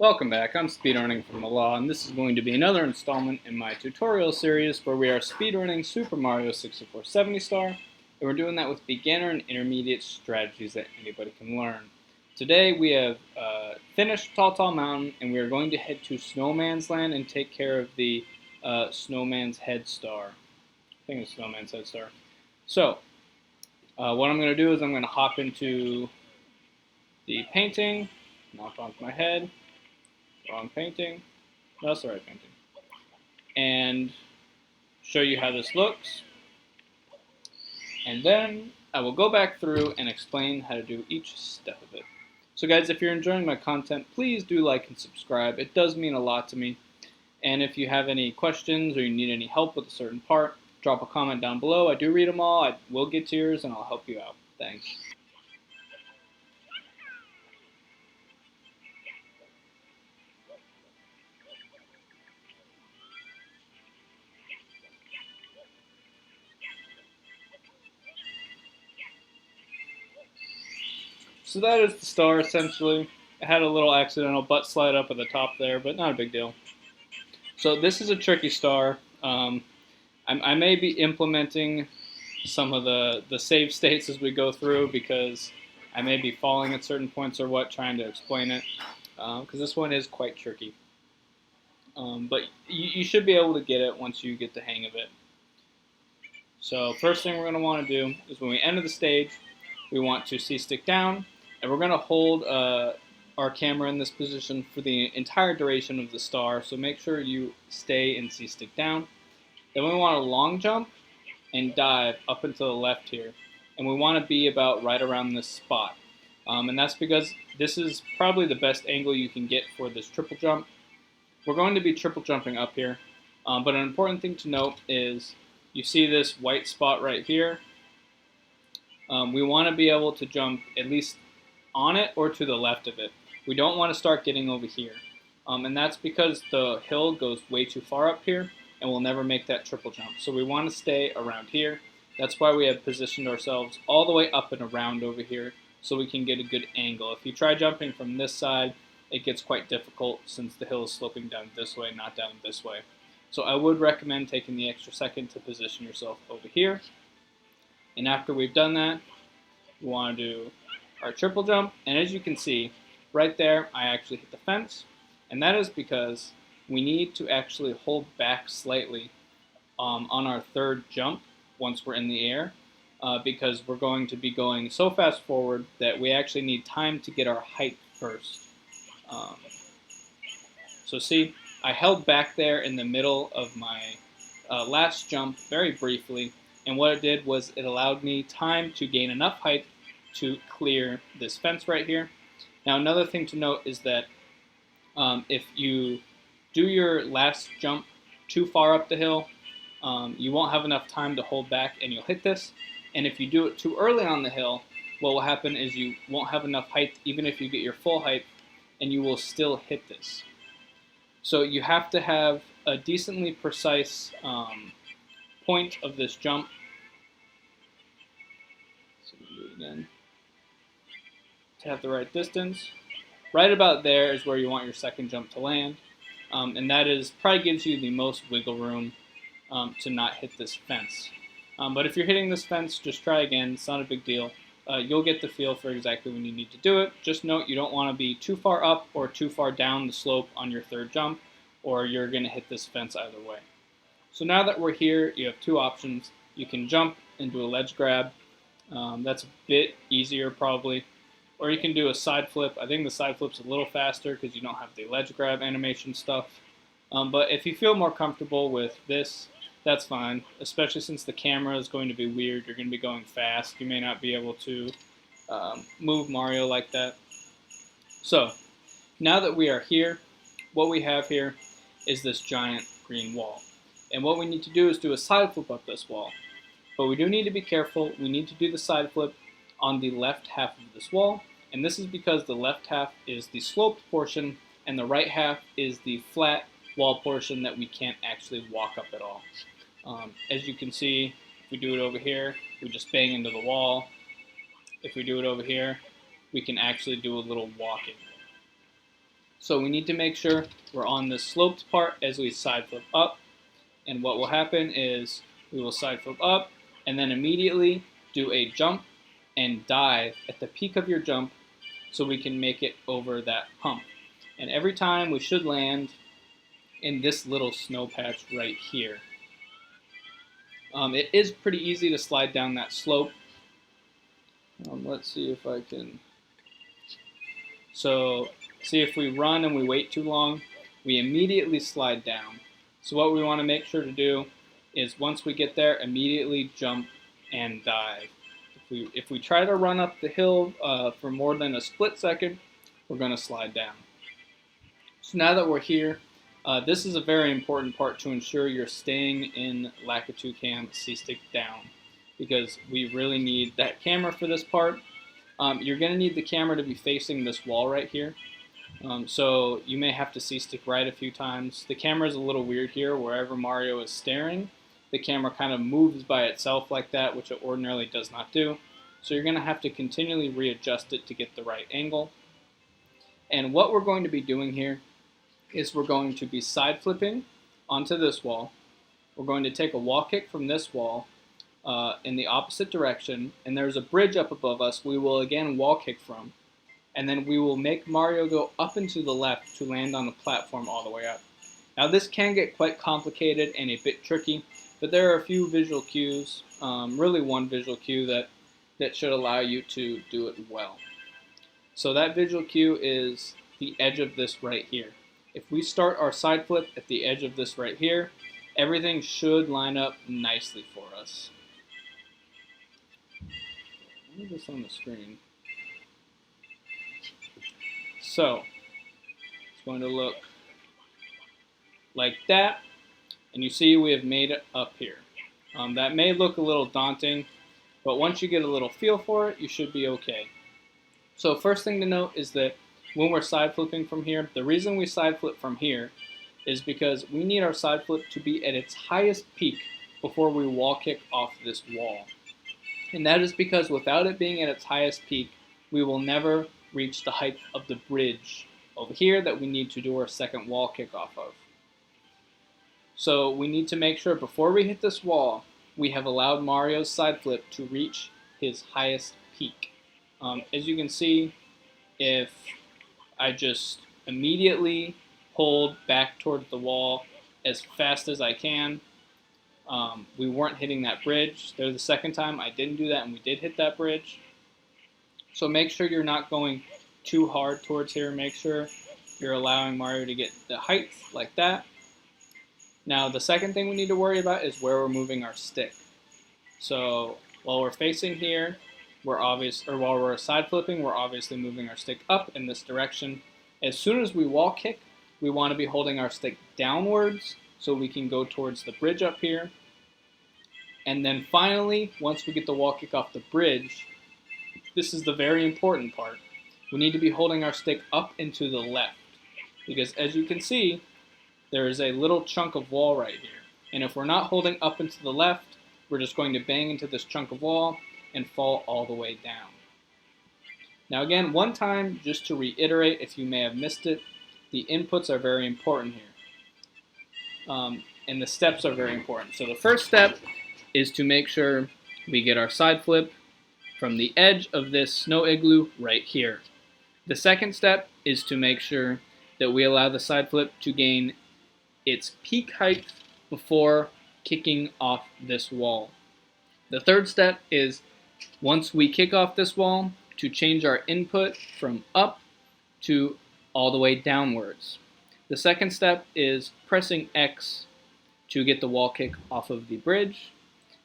Welcome back, I'm Speedrunning from the Law, and this is going to be another installment in my tutorial series where we are speedrunning Super Mario 64 70 Star, and we're doing that with beginner and intermediate strategies that anybody can learn. Today we have finished Tall Mountain, and we are going to head to Snowman's Land and take care of the Snowman's Head Star. I think it's Snowman's Head Star. So, what I'm going to do is I'm going to hop into the painting, knock off my head. Wrong painting. No, that's the right painting. And show you how this looks. And then I will go back through and explain how to do each step of it. So guys, if you're enjoying my content, please do like and subscribe. It does mean a lot to me. And if you have any questions or you need any help with a certain part, drop a comment down below. I do read them all. I will get to yours and I'll help you out. Thanks. So that is the star, essentially. It had a little accidental butt slide up at the top there, but not a big deal. So this is a tricky star. I may be implementing some of the save states as we go through because I may be falling at certain points or what, trying to explain it, because this one is quite tricky. But you should be able to get it once you get the hang of it. So first thing we're going to want to do is when we enter the stage, we want to C-stick down, and we're going to hold our camera in this position for the entire duration of the star, so make sure you stay in C-stick down. Then we want to long jump and dive up and to the left here, and we want to be about right around this spot. And that's because this is probably the best angle you can get for this triple jump. We're going to be triple jumping up here, but an important thing to note is you see this white spot right here. We want to be able to jump at least on it or to the left of it. We don't want to start getting over here. And that's because the hill goes way too far up here and we'll never make that triple jump. So we want to stay around here. That's why we have positioned ourselves all the way up and around over here so we can get a good angle. If you try jumping from this side, it gets quite difficult since the hill is sloping down this way, not down this way. So I would recommend taking the extra second to position yourself over here. And after we've done that, we want to do our triple jump. And as you can see, right there, I actually hit the fence. And that is because we need to actually hold back slightly on our third jump once we're in the air, because we're going to be going so fast forward that we actually need time to get our height first. So see, I held back there in the middle of my last jump very briefly, and what it did was it allowed me time to gain enough height to clear this fence right here. Now another thing to note is that if you do your last jump too far up the hill, you won't have enough time to hold back and you'll hit this. And if you do it too early on the hill, what will happen is you won't have enough height even if you get your full height, and you will still hit this. So you have to have a decently precise point of this jump. So we'll do it again. To have the right distance. Right about there is where you want your second jump to land. And that is probably gives you the most wiggle room to not hit this fence. But if you're hitting this fence, just try again. It's not a big deal. You'll get the feel for exactly when you need to do it. Just note you don't want to be too far up or too far down the slope on your third jump, or you're going to hit this fence either way. So now that we're here, you have two options. You can jump and do a ledge grab. That's a bit easier probably. Or you can do a side flip. I think the side flip's a little faster because you don't have the ledge grab animation stuff. But if you feel more comfortable with this, that's fine, especially since the camera is going to be weird. You're going to be going fast. You may not be able to move Mario like that. So, now that we are here, what we have here is this giant green wall. And what we need to do is do a side flip up this wall. But we do need to be careful. We need to do the side flip on the left half of this wall. And this is because the left half is the sloped portion and the right half is the flat wall portion that we can't actually walk up at all. As you can see, if we do it over here, we just bang into the wall. If we do it over here, we can actually do a little walking. So we need to make sure we're on the sloped part as we side flip up. And what will happen is we will side flip up and then immediately do a jump and dive at the peak of your jump so we can make it over that hump. And every time we should land in this little snow patch right here. It is pretty easy to slide down that slope. Let's see if I can. So see, if we run and we wait too long, we immediately slide down. So what we want to make sure to do is once we get there, immediately jump and dive. If we try to run up the hill for more than a split second, we're going to slide down. So now that we're here, this is a very important part to ensure you're staying in Lakitu Cam C-Stick down, because we really need that camera for this part. You're going to need the camera to be facing this wall right here. So you may have to C-Stick right a few times. The camera is a little weird here. Wherever Mario is staring, the camera kind of moves by itself like that, which it ordinarily does not do. So you're going to have to continually readjust it to get the right angle. And what we're going to be doing here is we're going to be side flipping onto this wall. We're going to take a wall kick from this wall in the opposite direction, and there's a bridge up above us we will again wall kick from. And then we will make Mario go up and to the left to land on the platform all the way up. Now this can get quite complicated and a bit tricky, but there are a few visual cues, really one visual cue that should allow you to do it well. So that visual cue is the edge of this right here. If we start our side flip at the edge of this right here, everything should line up nicely for us. What is this on the screen? So it's going to look like that, and you see we have made it up here. That may look a little daunting, but once you get a little feel for it, you should be okay. So first thing to note is that when we're side flipping from here, the reason we side flip from here is because we need our side flip to be at its highest peak before we wall kick off this wall. And that is because without it being at its highest peak, we will never reach the height of the bridge over here that we need to do our second wall kick off of. So we need to make sure before we hit this wall, we have allowed Mario's side flip to reach his highest peak. As you can see, if I just immediately hold back towards the wall as fast as I can, we weren't hitting that bridge. There's the second time I didn't do that and we did hit that bridge. So make sure you're not going too hard towards here. Make sure you're allowing Mario to get the height like that. Now the second thing we need to worry about is where we're moving our stick. So while we're facing here, while we're side flipping, we're obviously moving our stick up in this direction. As soon as we wall kick, we want to be holding our stick downwards so we can go towards the bridge up here. And then finally, once we get the wall kick off the bridge, this is the very important part. We need to be holding our stick up and to the left, because as you can see, there is a little chunk of wall right here. And if we're not holding up and to the left, we're just going to bang into this chunk of wall and fall all the way down. Now again, one time, just to reiterate if you may have missed it, the inputs are very important here. And the steps are very important. So the first step is to make sure we get our side flip from the edge of this snow igloo right here. The second step is to make sure that we allow the side flip to gain its peak height before kicking off this wall. The third step is, once we kick off this wall, to change our input from up to all the way downwards. The second step is pressing X to get the wall kick off of the bridge.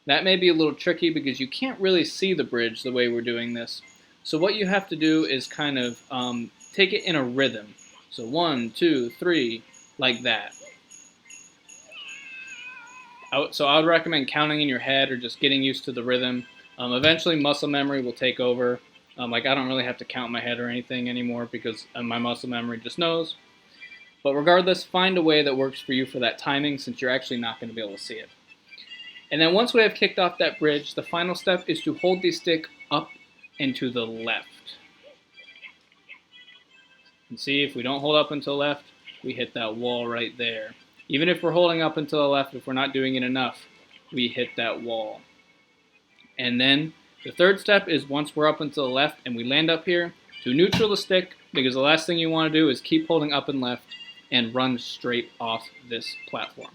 That may be a little tricky because you can't really see the bridge the way we're doing this. So what you have to do is kind of take it in a rhythm. So 1, 2, 3, like that. So I would recommend counting in your head or just getting used to the rhythm. Eventually muscle memory will take over. Like I don't really have to count in my head or anything anymore because my muscle memory just knows. But regardless, find a way that works for you for that timing, since you're actually not going to be able to see it. And then once we have kicked off that bridge, the final step is to hold the stick up and to the left. And see, if we don't hold up until left, we hit that wall right there. Even if we're holding up until the left, if we're not doing it enough, we hit that wall. And then the third step is once we're up until the left and we land up here, to neutral the stick, because the last thing you want to do is keep holding up and left and run straight off this platform.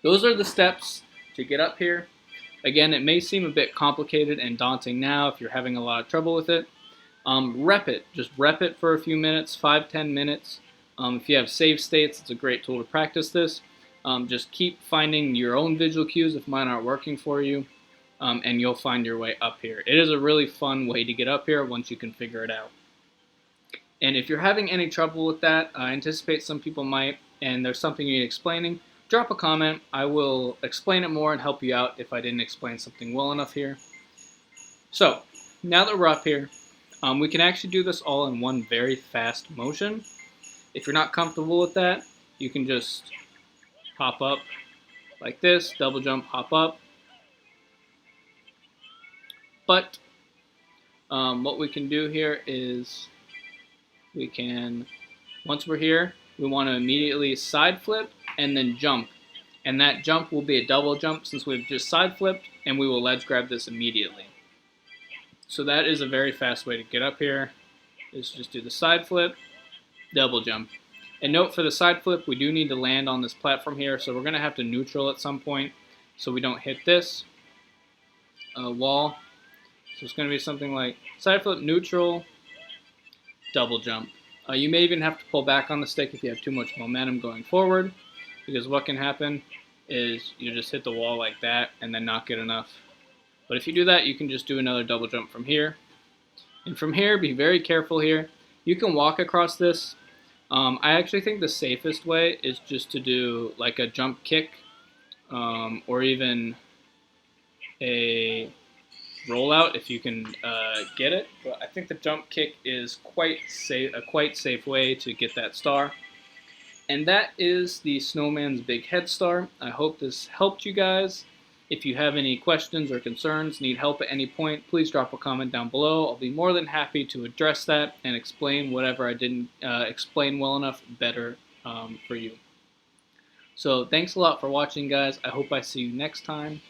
Those are the steps to get up here. Again, it may seem a bit complicated and daunting now if you're having a lot of trouble with it. Rep it. Just rep it for a few minutes, 5-10 minutes. If you have save states, it's a great tool to practice this. Just keep finding your own visual cues if mine aren't working for you, and you'll find your way up here. It is a really fun way to get up here once you can figure it out. And if you're having any trouble with that, I anticipate some people might, and there's something you need explaining, drop a comment. I will explain it more and help you out if I didn't explain something well enough here. So, now that we're up here, we can actually do this all in one very fast motion. If you're not comfortable with that, you can just hop up like this, double jump, hop up. But what we can do here is we can, once we're here, we want to immediately side flip and then jump. And that jump will be a double jump since we've just side flipped, and we will ledge grab this immediately. So that is a very fast way to get up here, is just do the side flip, double jump. And note for the side flip, we do need to land on this platform here, so we're going to have to neutral at some point so we don't hit this wall. So it's going to be something like side flip, neutral, double jump. You may even have to pull back on the stick if you have too much momentum going forward, because what can happen is you just hit the wall like that and then not get enough. But if you do that, you can just do another double jump from here. And from here, be very careful here. You can walk across this. I actually think the safest way is just to do like a jump kick or even a rollout if you can get it. But I think the jump kick is a quite safe way to get that star. And that is the Snowman's Big Head Star. I hope this helped you guys. If you have any questions or concerns, need help at any point, please drop a comment down below. I'll be more than happy to address that and explain whatever I didn't explain well enough better for you. So thanks a lot for watching, guys. I hope I see you next time.